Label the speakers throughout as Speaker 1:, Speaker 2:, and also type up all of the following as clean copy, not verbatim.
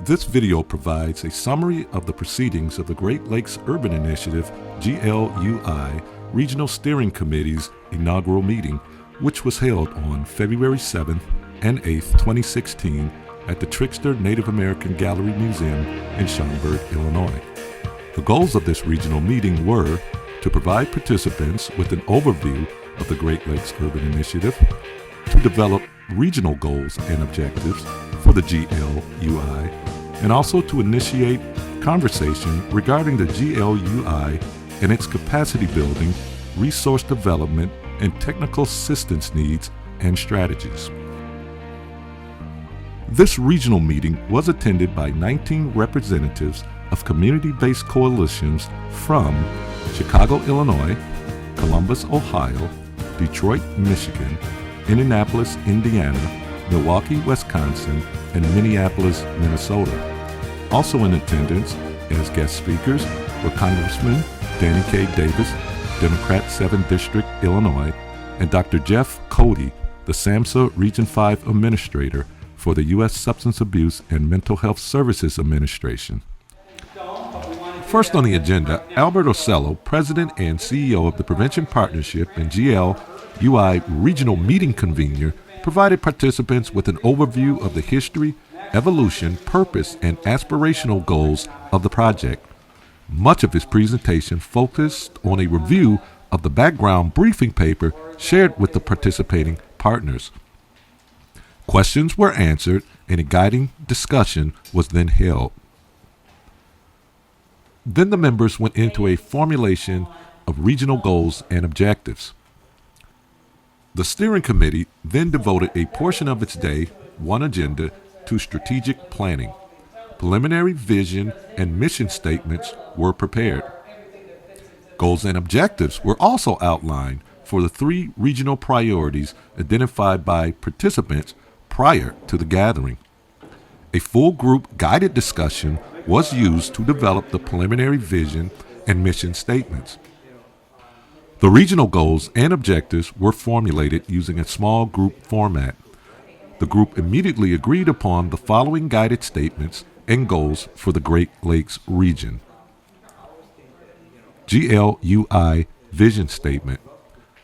Speaker 1: This video provides a summary of the proceedings of the Great Lakes Urban Initiative GLUI Regional Steering Committee's inaugural meeting, which was held on February 7th and 8th, 2016 at the Trickster Native American Gallery Museum in Schaumburg, Illinois. The goals of this regional meeting were to provide participants with an overview of the Great Lakes Urban Initiative, to develop regional goals and objectives for the GLUI, and also to initiate conversation regarding the GLUI and its capacity building, resource development, and technical assistance needs and strategies. This regional meeting was attended by 19 representatives of community-based coalitions from Chicago, Illinois, Columbus, Ohio, Detroit, Michigan, Indianapolis, Indiana, Milwaukee, Wisconsin, and Minneapolis, Minnesota. Also in attendance as guest speakers were Congressman Danny K. Davis, Democrat 7th District, Illinois, and Dr. Jeff Cody, the SAMHSA Region 5 Administrator for the U.S. Substance Abuse and Mental Health Services Administration. First on the agenda, Albert Ocello, President and CEO of the Prevention Partnership and GLUI Regional Meeting Convener, provided participants with an overview of the history, evolution, purpose, and aspirational goals of the project. Much of his presentation focused on a review of the background briefing paper shared with the participating partners. Questions were answered and a guiding discussion was then held. Then the members went into a formulation of regional goals and objectives. The steering committee then devoted a portion of its day, one agenda, to strategic planning. Preliminary vision and mission statements were prepared. Goals and objectives were also outlined for the 3 regional priorities identified by participants prior to the gathering. A full group guided discussion was used to develop the preliminary vision and mission statements. The regional goals and objectives were formulated using a small group format. The group immediately agreed upon the following guided statements and goals for the Great Lakes region. GLUI Vision Statement.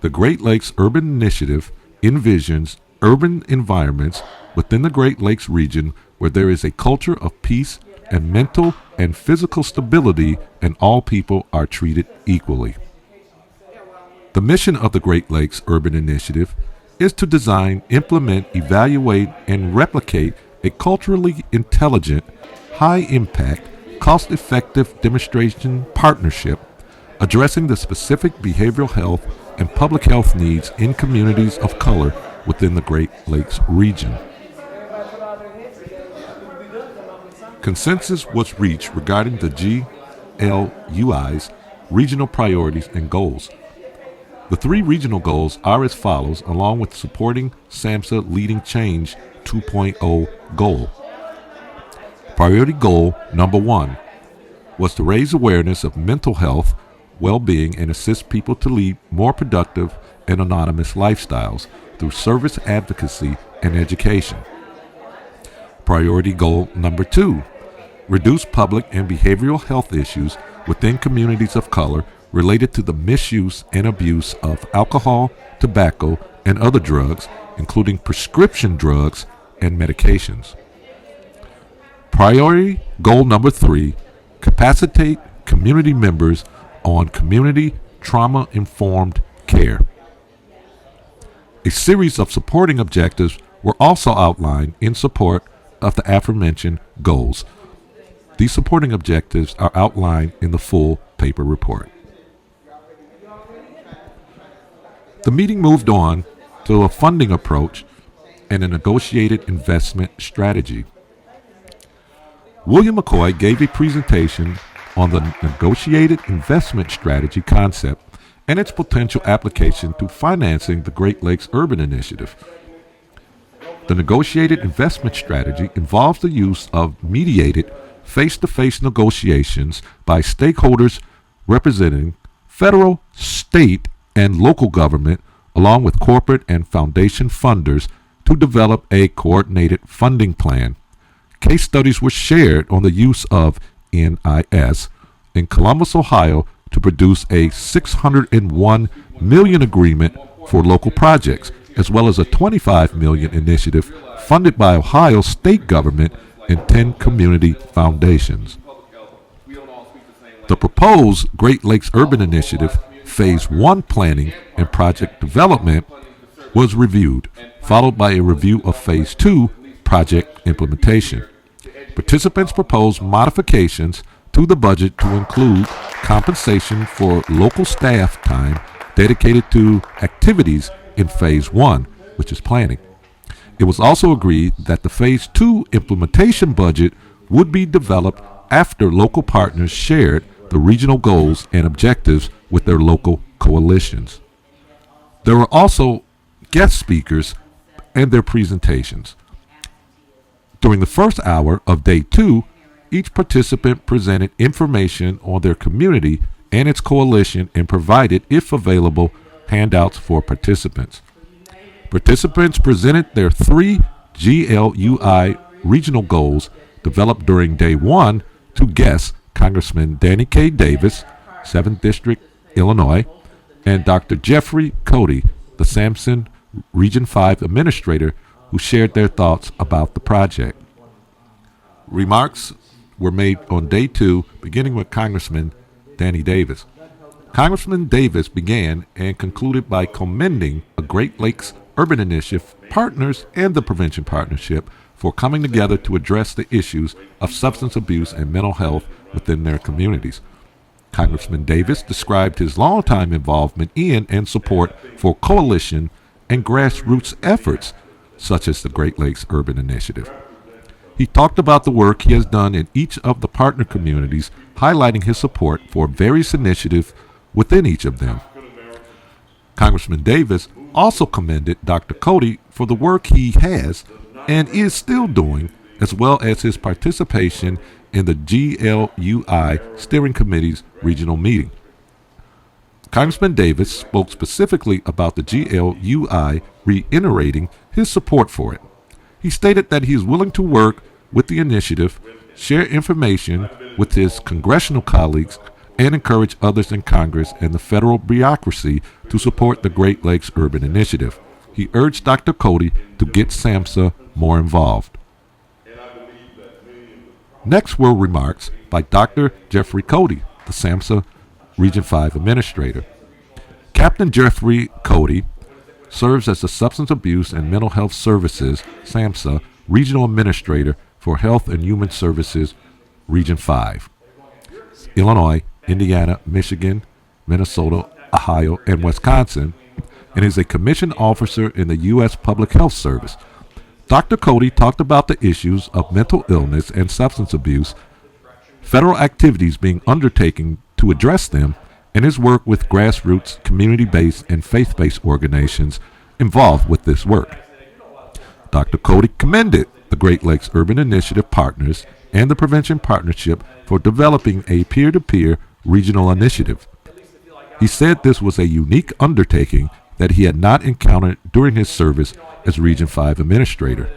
Speaker 1: The Great Lakes Urban Initiative envisions urban environments within the Great Lakes region where there is a culture of peace and mental and physical stability and all people are treated equally. The mission of the Great Lakes Urban Initiative is to design, implement, evaluate, and replicate a culturally intelligent, high-impact, cost-effective demonstration partnership addressing the specific behavioral health and public health needs in communities of color within the Great Lakes region. Consensus was reached regarding the GLUI's regional priorities and goals. The 3 regional goals are as follows, along with supporting SAMHSA Leading Change 2.0 goal. Priority goal number 1 was to raise awareness of mental health, well-being, and assist people to lead more productive and autonomous lifestyles through service advocacy and education. Priority goal number 2, reduce public and behavioral health issues within communities of color related to the misuse and abuse of alcohol, tobacco, and other drugs, including prescription drugs and medications. Priority goal number 3, capacitate community members on community trauma-informed care. A series of supporting objectives were also outlined in support of the aforementioned goals. These supporting objectives are outlined in the full paper report. The meeting moved on to a funding approach and a negotiated investment strategy. William McCoy gave a presentation on the negotiated investment strategy concept and its potential application to financing the Great Lakes Urban Initiative. The negotiated investment strategy involves the use of mediated face-to-face negotiations by stakeholders representing federal, state, and local government, along with corporate and foundation funders, to develop a coordinated funding plan, case studies were shared on the use of NIS in Columbus, Ohio, to produce a $601 million agreement for local projects, as well as a $25 million initiative funded by Ohio state government and 10 community foundations. The proposed Great Lakes Urban Initiative Phase 1 planning and project development was reviewed, followed by a review of Phase 2 project implementation. Participants proposed modifications to the budget to include compensation for local staff time dedicated to activities in Phase 1, which is planning. It was also agreed that the Phase 2 implementation budget would be developed after local partners shared the regional goals and objectives with their local coalitions. There were also guest speakers and their presentations. During the first hour of Day 2, each participant presented information on their community and its coalition and provided, if available, handouts for participants. Participants presented their 3 GLUI regional goals developed during Day 1 to guests Congressman Danny K. Davis, 7th District, Illinois, and Dr. Jeffrey Cody, the Sampson Region 5 Administrator, who shared their thoughts about the project. Remarks were made on Day 2, beginning with Congressman Danny Davis. Congressman Davis began and concluded by commending the Great Lakes Urban Initiative partners and the Prevention Partnership for coming together to address the issues of substance abuse and mental health within their communities. Congressman Davis described his longtime involvement in and support for coalition and grassroots efforts such as the Great Lakes Urban Initiative. He talked about the work he has done in each of the partner communities, highlighting his support for various initiatives within each of them. Congressman Davis also commended Dr. Cody for the work he has and is still doing, as well as his participation in the GLUI Steering Committee's regional meeting. Congressman Davis spoke specifically about the GLUI, reiterating his support for it. He stated that he is willing to work with the initiative, share information with his congressional colleagues, and encourage others in Congress and the federal bureaucracy to support the Great Lakes Urban Initiative. He urged Dr. Cody to get SAMHSA more involved. Next were remarks by Dr. Jeffrey Cody, the SAMHSA Region 5 Administrator. Captain Jeffrey Cody serves as the Substance Abuse and Mental Health Services, SAMHSA, Regional Administrator for Health and Human Services, Region 5, Illinois, Indiana, Michigan, Minnesota, Ohio, and Wisconsin, and is a commissioned officer in the U.S. Public Health Service. Dr. Cody talked about the issues of mental illness and substance abuse, federal activities being undertaken to address them, and his work with grassroots, community-based, and faith-based organizations involved with this work. Dr. Cody commended the Great Lakes Urban Initiative partners and the Prevention Partnership for developing a peer-to-peer regional initiative. He said this was a unique undertaking that he had not encountered during his service as Region 5 Administrator.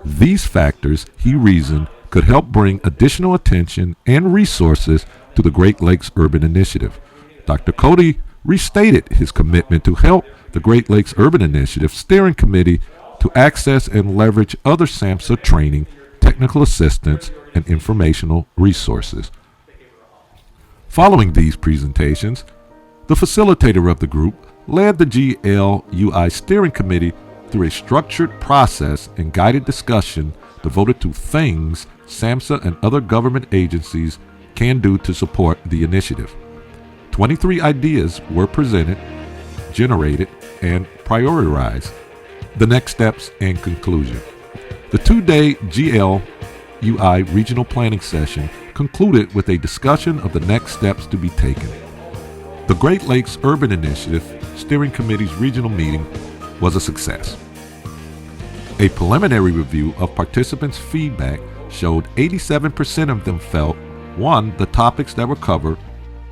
Speaker 1: These factors, he reasoned, could help bring additional attention and resources to the Great Lakes Urban Initiative. Dr. Cody restated his commitment to help the Great Lakes Urban Initiative Steering Committee to access and leverage other SAMHSA training, technical assistance, and informational resources. Following these presentations, the facilitator of the group led the GLUI Steering Committee through a structured process and guided discussion devoted to things SAMHSA and other government agencies can do to support the initiative. 23 ideas were presented, generated, and prioritized. The next steps and conclusion. The 2-day GLUI regional planning session concluded with a discussion of the next steps to be taken. The Great Lakes Urban Initiative Steering Committee's regional meeting was a success. A preliminary review of participants' feedback showed 87% of them felt, 1, the topics that were covered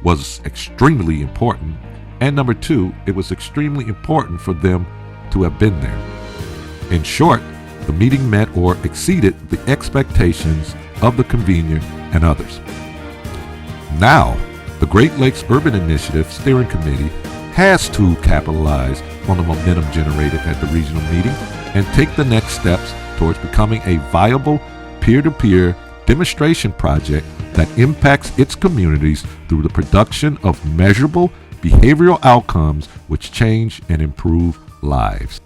Speaker 1: was extremely important, and number 2, it was extremely important for them to have been there. In short, The meeting met or exceeded the expectations of the convener and others. Now, the Great Lakes Urban Initiative Steering Committee has to capitalize on the momentum generated at the regional meeting and take the next steps towards becoming a viable peer-to-peer demonstration project that impacts its communities through the production of measurable behavioral outcomes which change and improve lives.